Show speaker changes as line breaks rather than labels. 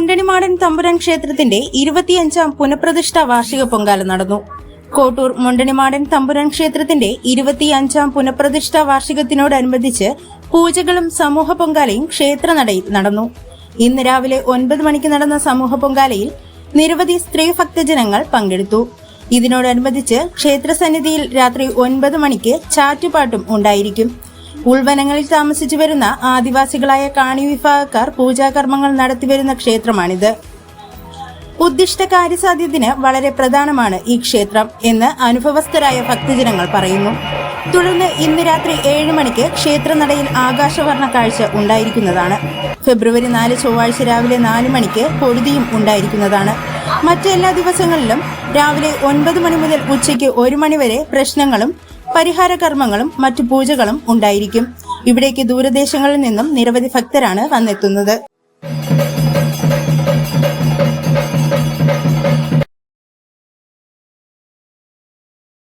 മുണ്ടണിമാടൻ തമ്പുരാൻ ക്ഷേത്രത്തിന്റെ 25ാം പുനഃപ്രതിഷ്ഠാ വാർഷിക പൊങ്കാല നടന്നു. കോട്ടൂർ മുണ്ടണിമാടൻ തമ്പുരാൻ ക്ഷേത്രത്തിന്റെ 25ാം പുനഃപ്രതിഷ്ഠാ വാർഷികത്തിനോടനുബന്ധിച്ച് പൂജകളും സമൂഹ പൊങ്കാലയും ക്ഷേത്രനടയിൽ നടന്നു. ഇന്ന് രാവിലെ 9 മണിക്ക് നടന്ന സമൂഹ പൊങ്കാലയിൽ നിരവധി സ്ത്രീ ഭക്തജനങ്ങൾ പങ്കെടുത്തു. ഇതിനോടനുബന്ധിച്ച് ക്ഷേത്രസന്നിധിയിൽ രാത്രി 9 മണിക്ക് ചാറ്റുപാട്ടും ഉണ്ടായിരിക്കും. ഉൾവനങ്ങളിൽ താമസിച്ചു വരുന്ന ആദിവാസികളായ കാണി വിഭാഗക്കാർ പൂജാകർമ്മങ്ങൾ നടത്തിവരുന്ന ക്ഷേത്രമാണിത്. ഉദ്ദിഷ്ട കാര്യസാധ്യത്തിന് വളരെ പ്രധാനമാണ് ഈ ക്ഷേത്രം എന്ന് അനുഭവസ്ഥരായ ഭക്തജനങ്ങൾ പറയുന്നു. തുടർന്ന് ഇന്ന് രാത്രി 7 മണിക്ക് ക്ഷേത്രനടയിൽ ആകാശവർണ്ണ കാഴ്ച ഉണ്ടായിരിക്കുന്നതാണ്. ഫെബ്രുവരി 4 ചൊവ്വാഴ്ച രാവിലെ 4 മണിക്ക് പൊഴുതിയും ഉണ്ടായിരിക്കുന്നതാണ്. മറ്റെല്ലാ ദിവസങ്ങളിലും രാവിലെ 9 മണി മുതൽ ഉച്ചയ്ക്ക് 1 മണി വരെ പ്രശ്നങ്ങളും പരിഹാര കർമ്മങ്ങളും മറ്റു പൂജകളും ഉണ്ടായിരിക്കും. ഇവിടേക്ക് ദൂരദേശങ്ങളിൽ നിന്നും നിരവധി ഭക്തരാണ് വന്നെത്തുന്നത്.